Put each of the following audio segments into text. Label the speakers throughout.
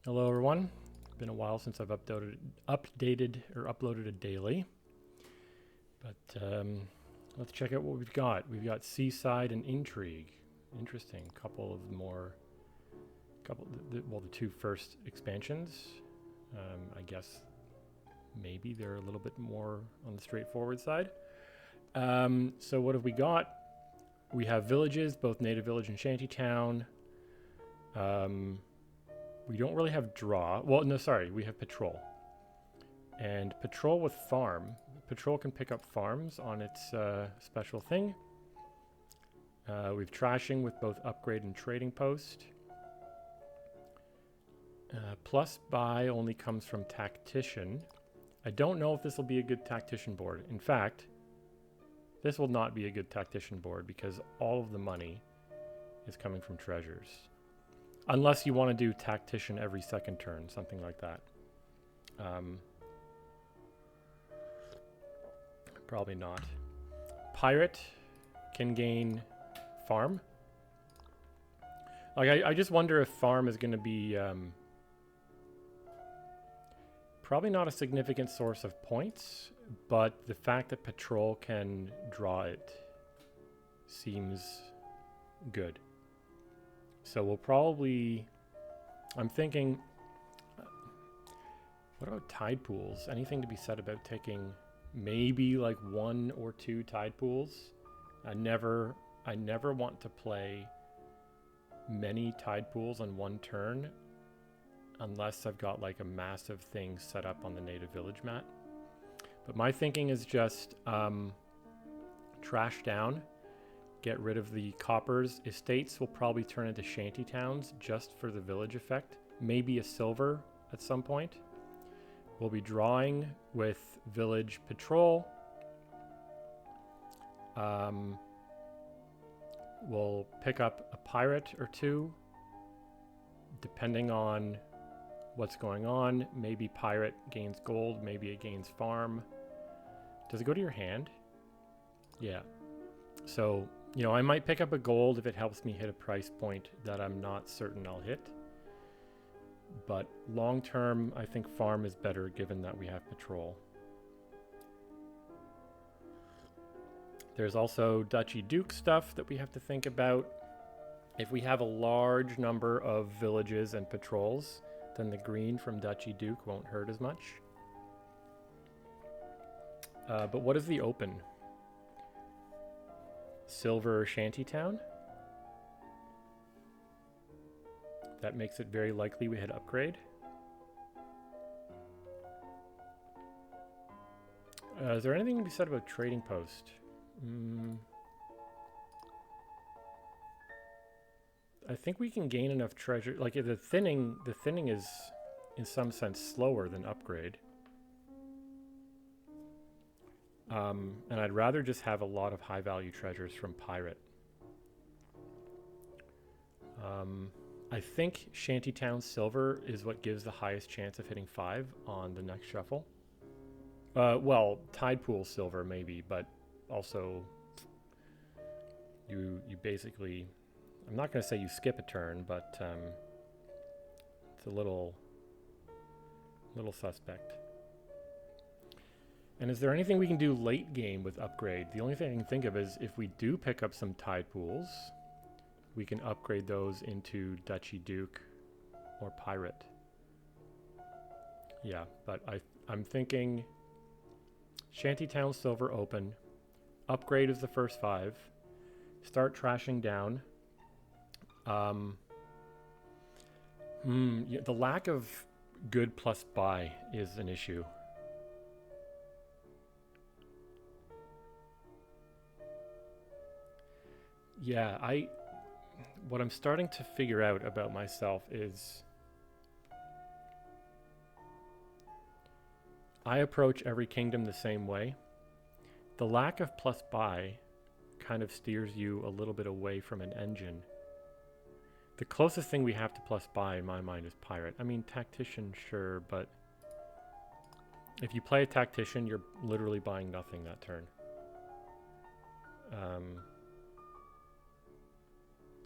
Speaker 1: Hello everyone. Been a while since I've updated or uploaded a daily, but let's check out what we've got. We've got Seaside and Intrigue. Interesting. Couple of more, the two first expansions. I guess maybe they're a little bit more on the straightforward side. So what have we got? We have villages, both Native Village and Shantytown. We don't really have draw. Well, no, sorry. We have patrol. And patrol with farm. Patrol can pick up farms on its special thing. We've trashing with both upgrade and trading post. Plus buy only comes from tactician. I don't know if this will be a good tactician board. In fact, this will not be a good tactician board because all of the money is coming from treasures. Unless you want to do tactician every second turn, something like that. Probably not. Pirate can gain farm. Like I just wonder if farm is going to be probably not a significant source of points, but the fact that patrol can draw it seems good. So we'll probably, I'm thinking, what about tide pools? Anything to be said about taking maybe like 1 or 2 tide pools? I never want to play many tide pools on one turn unless I've got like a massive thing set up on the native village mat. But my thinking is just trash down. Get rid of the coppers. Estates will probably turn into shanty towns just for the village effect. Maybe a silver at some point. We'll be drawing with village patrol. We'll pick up a pirate or 2, depending on what's going on. Maybe pirate gains gold, maybe it gains farm. Does it go to your hand? Yeah. So, you know, I might pick up a gold if it helps me hit a price point that I'm not certain I'll hit. But long term, I think farm is better given that we have patrol. There's also Duchy Duke stuff that we have to think about. If we have a large number of villages and patrols, then the green from Duchy Duke won't hurt as much. But what is the open? Silver Shantytown. That makes it very likely we hit upgrade. Is there anything to be said about trading post? I think we can gain enough treasure. Like the thinning is in some sense slower than upgrade. And I'd rather just have a lot of high value treasures from pirate. I think Shantytown silver is what gives the highest chance of hitting 5 on the next shuffle. Well, tide pool silver maybe, but also you basically, I'm not going to say you skip a turn, but it's a little suspect. And is there anything we can do late game with upgrade? The only thing I can think of is if we do pick up some tide pools, we can upgrade those into Duchy Duke or Pirate. Yeah, but I'm thinking Shantytown Silver open. Upgrade is the first 5. Start trashing down. The lack of good plus buy is an issue. Yeah, what I'm starting to figure out about myself is I approach every kingdom the same way. The lack of plus buy kind of steers you a little bit away from an engine. The closest thing we have to plus buy in my mind is pirate. I mean, tactician, sure, but if you play a tactician, you're literally buying nothing that turn.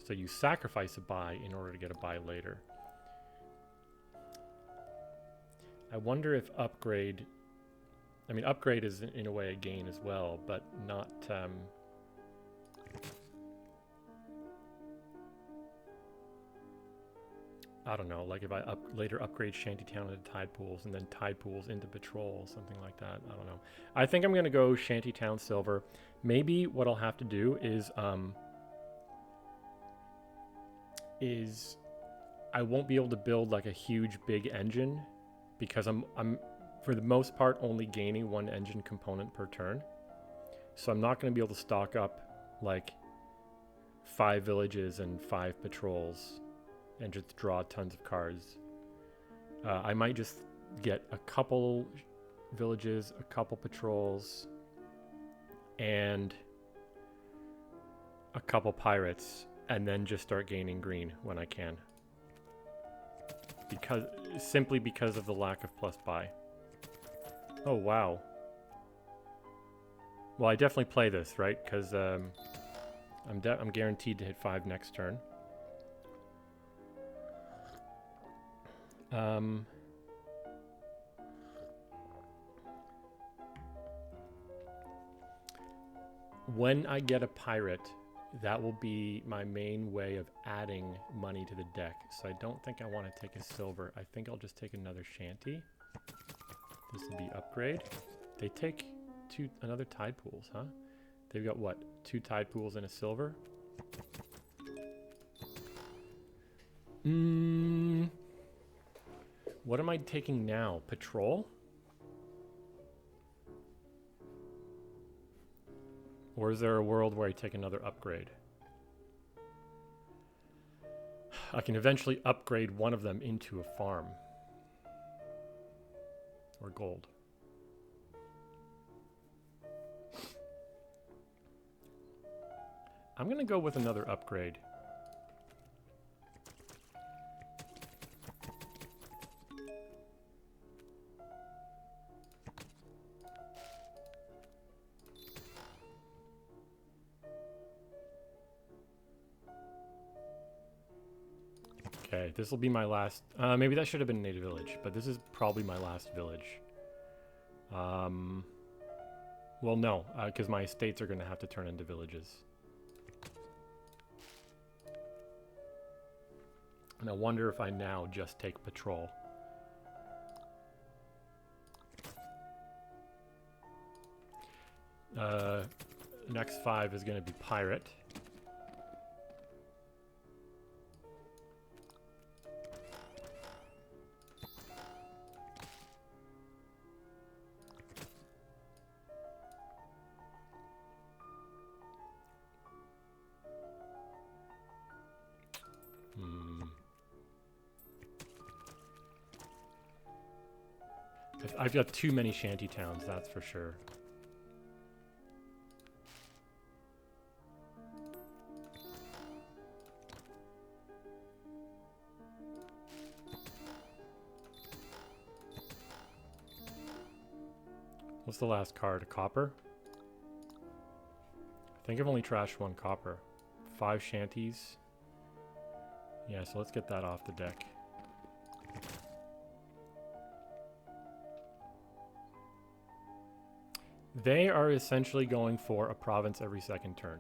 Speaker 1: So you sacrifice a buy in order to get a buy later. I wonder if upgrade... I mean, upgrade is in a way a gain as well, but not... I don't know, like if I later upgrade Shantytown into Tide Pools and then Tide Pools into Patrol, something like that. I don't know. I think I'm going to go Shantytown Silver. Maybe what I'll have to do is I won't be able to build like a huge big engine because I'm for the most part only gaining one engine component per turn. So I'm not going to be able to stock up like 5 villages and 5 patrols and just draw tons of cards. I might just get a couple villages, a couple patrols, and a couple pirates, and then just start gaining green when I can. Simply because of the lack of plus buy. Oh wow. Well, I definitely play this, right? Because I'm guaranteed to hit 5 next turn. When I get a pirate, that will be my main way of adding money to the deck. So I don't think I want to take a silver. I think I'll just take another shanty. This will be upgrade. They take another Tide Pools, huh? They've got what? 2 Tide Pools and a silver? What am I taking now? Patrol? Or is there a world where I take another upgrade? I can eventually upgrade one of them into a farm. Or gold. I'm going to go with another upgrade. Okay, this will be my last... maybe that should have been Native Village, but this is probably my last village. Well, no, because my estates are going to have to turn into villages. And I wonder if I now just take patrol. Next 5 is going to be pirate. I've got too many shanty towns, that's for sure. What's the last card? A copper? I think I've only trashed 1 copper. 5 shanties. Yeah, so let's get that off the deck. They are essentially going for a province every 2nd turn.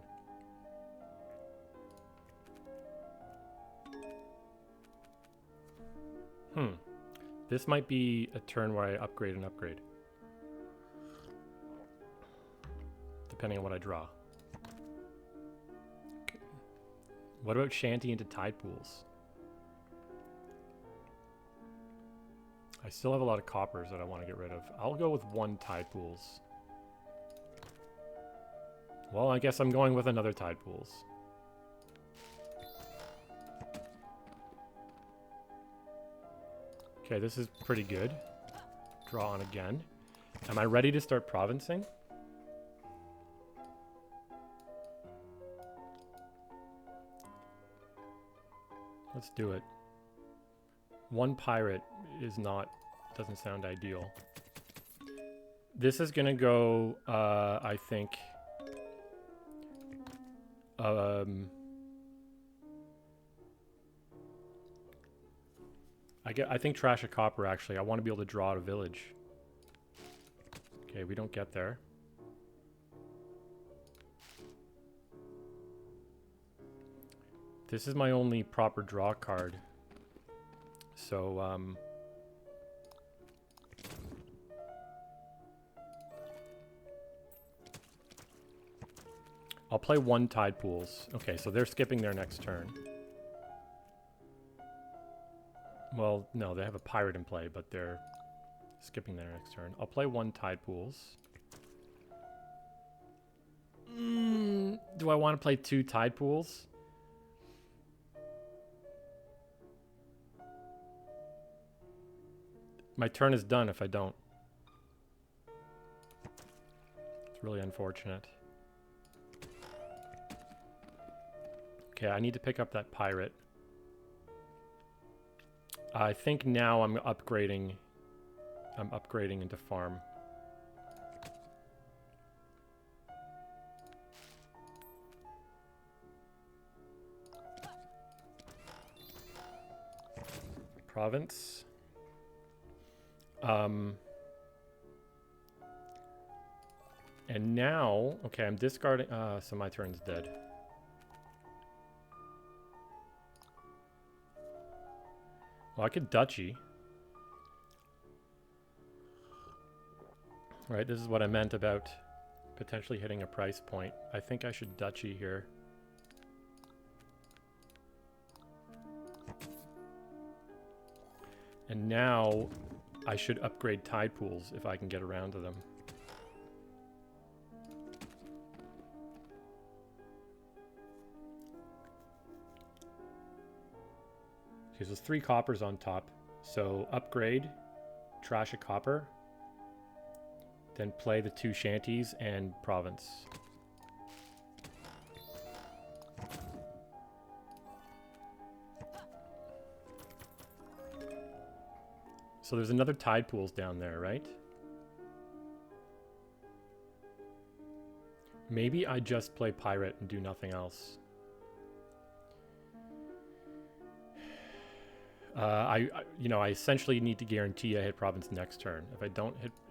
Speaker 1: This might be a turn where I upgrade and upgrade. Depending on what I draw. Okay. What about shanty into Tide Pools? I still have a lot of coppers that I want to get rid of. I'll go with 1 Tide Pools. Well, I guess I'm going with another Tide Pools. Okay, this is pretty good. Draw on again. Am I ready to start provincing? Let's do it. 1 pirate is not, doesn't sound ideal. This is gonna go, I think... I think trash a copper, actually. I want to be able to draw out a village. Okay, we don't get there. This is my only proper draw card. So, I'll play 1 Tide Pools. Okay, so they're skipping their next turn. Well, no, they have a pirate in play, but they're skipping their next turn. I'll play 1 Tide Pools. Do I want to play 2 Tide Pools? My turn is done if I don't. It's really unfortunate. Okay, I need to pick up that pirate. I think now I'm upgrading into farm. Province. And now, okay, I'm discarding, so my turn's dead. Well, I could duchy. Right, this is what I meant about potentially hitting a price point. I think I should duchy here. And now I should upgrade tide pools if I can get around to them. Okay, so there's 3 coppers on top. So upgrade, trash a copper, then play the 2 shanties and province. So there's another tide pools down there, right? Maybe I just play pirate and do nothing else. I essentially need to guarantee I hit province next turn.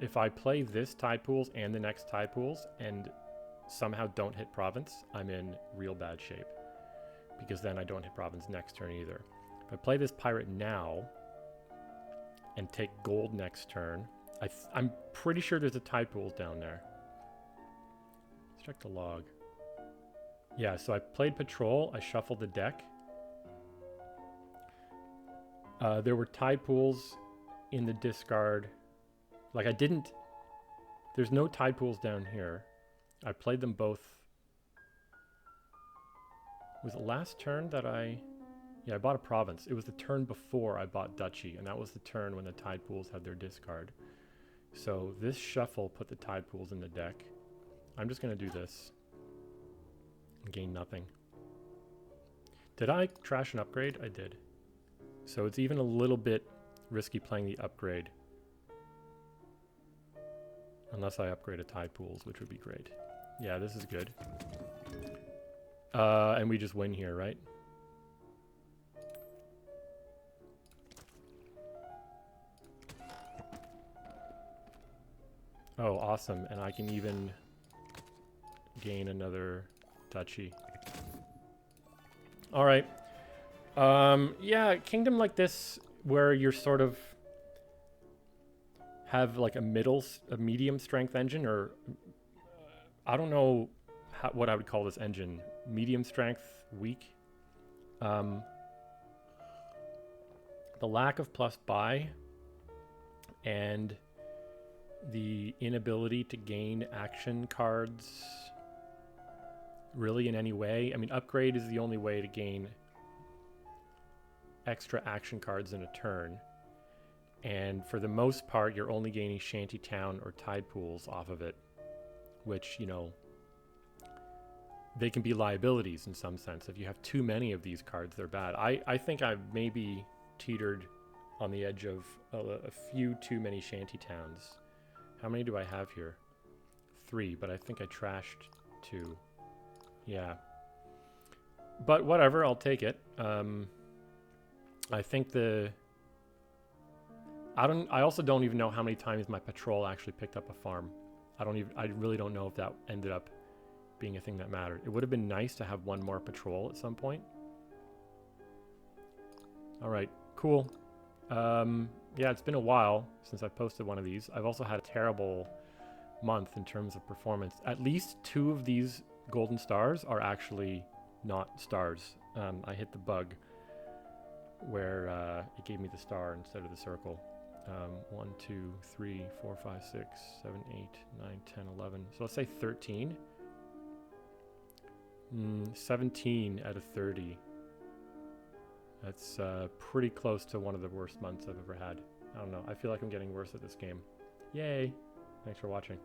Speaker 1: If I play this tide pools and the next tide pools and somehow don't hit province, I'm in real bad shape, because then I don't hit province next turn either. If I play this pirate now and take gold next turn, I'm pretty sure there's a tide pools down there. Let's check the log. Yeah, so I played patrol, I shuffled the deck. There were tide pools in the discard. Like there's no tide pools down here. I played them both. Was it last turn that yeah, I bought a province. It was the turn before I bought duchy, and that was the turn when the tide pools had their discard. So this shuffle put the tide pools in the deck. I'm just going to do this and gain nothing. Did I trash an upgrade? I did. So it's even a little bit risky playing the upgrade. Unless I upgrade a tide pools, which would be great. Yeah, this is good. And we just win here, right? Oh, awesome. And I can even gain another duchy. All right. Yeah, kingdom like this where you're sort of have like a medium strength engine, or I don't know what I would call this engine. Medium strength, weak. The lack of plus buy and the inability to gain action cards really in any way. I mean, upgrade is the only way to gain extra action cards in a turn, and for the most part you're only gaining shantytown or tide pools off of it, which, you know, they can be liabilities in some sense. If you have too many of these cards, they're bad. I think I've maybe teetered on the edge of a few too many shantytowns. How many do I have here? 3, but I think I trashed 2. Yeah, but whatever, I'll take it. I think the I also don't even know how many times my patrol actually picked up a farm. I really don't know if that ended up being a thing that mattered. It would have been nice to have one more patrol at some point. All right, cool. Yeah, it's been a while since I've posted one of these. I've also had a terrible month in terms of performance. At least 2 of these golden stars are actually not stars. I hit the bug where it gave me the star instead of the circle. 1, 2, 3, 4, 5, 6, 7, 8, 9, 10, 11. So let's say 13. 17 out of 30. That's pretty close to one of the worst months I've ever had. I don't know. I feel like I'm getting worse at this game. Yay. Thanks for watching.